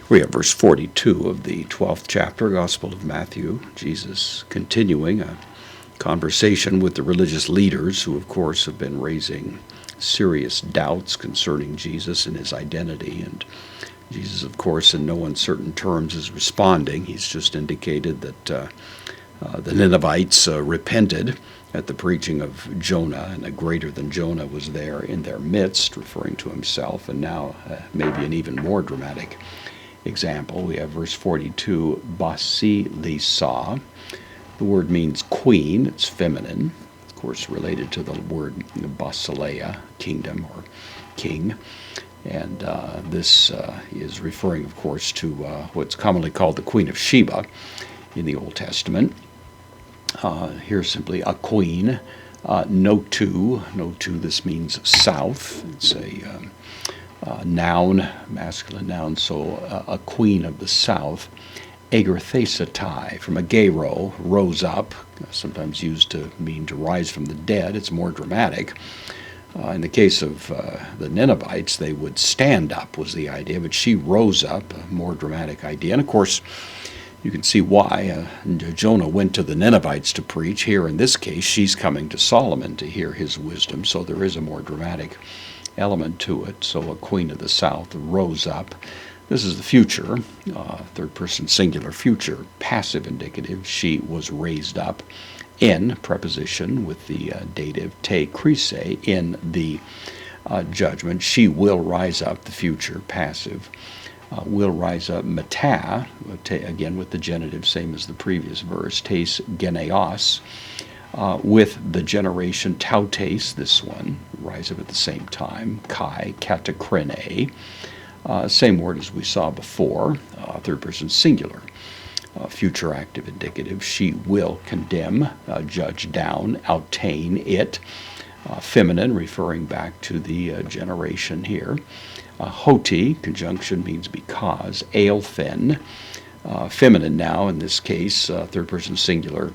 We have verse 42 of the 12th chapter, Gospel of Matthew. Jesus continuing a conversation with the religious leaders who, of course, have been raising serious doubts concerning Jesus and his identity. And Jesus, of course, in no uncertain terms is responding. He's just indicated that the Ninevites repented at the preaching of Jonah, and a greater than Jonah was there in their midst, referring to himself. And now maybe an even more dramatic example. We have verse 42, Basilisa. The word means queen. It's feminine, of course, related to the word Basileia, kingdom or king. And this is referring, of course, to what's commonly called the Queen of Sheba in the Old Testament. Here's simply a queen. Notu, this means south. It's a noun, masculine noun, so a queen of the south. Agarthesatai, from agero, rose up, sometimes used to mean to rise from the dead. It's more dramatic. In the case of the Ninevites, they would stand up, was the idea, but she rose up, a more dramatic idea. And of course, you can see why Jonah went to the Ninevites to preach. Here, in this case, she's coming to Solomon to hear his wisdom, so there is a more dramatic element to it. So a queen of the south rose up. This is the future, third person singular future, passive indicative. She was raised up. In preposition with the dative te crise, in the judgment. She will rise up, the future, passive. Will rise up, meta, again with the genitive, same as the previous verse, tes geneos, with the generation tautes, this one, rise up at the same time, kai, katakrene, same word as we saw before, third person singular. Future active indicative. She will condemn, judge down, obtain it. Feminine, referring back to the generation here. Hoti, conjunction means because. Aelphen, feminine now in this case, third person singular.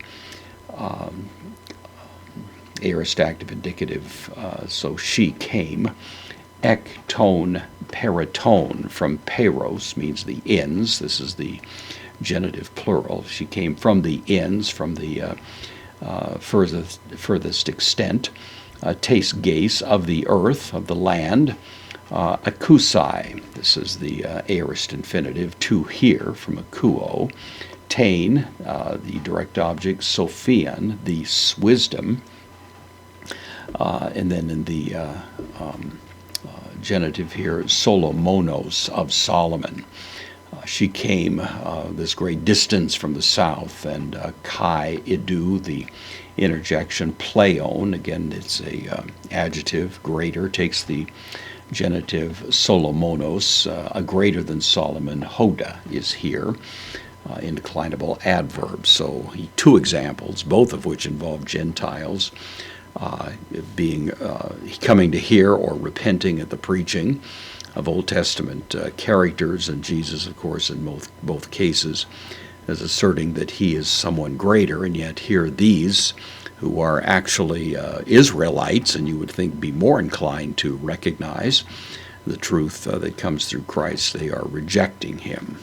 Aorist active indicative, so she came. Ekton, peritone, from peros, means the ends. This is the genitive plural. She came from the ends, from the furthest extent. Tes gaze, of the earth, of the land. Akusai, this is the aorist infinitive, to hear, from akuo. Tain, the direct object. Sophian, the wisdom. And then in the genitive here, Solomonos, of Solomon. She came this great distance from the south, and kai idu, the interjection, pleon, again it's a adjective, greater, takes the genitive Solomonos, a greater than Solomon. Hoda is here, indeclinable adverb. So two examples, both of which involve Gentiles being coming to hear or repenting at the preaching of Old Testament characters, and Jesus, of course, in both cases, is asserting that he is someone greater, and yet here these, who are actually Israelites, and you would think be more inclined to recognize the truth that comes through Christ, they are rejecting him.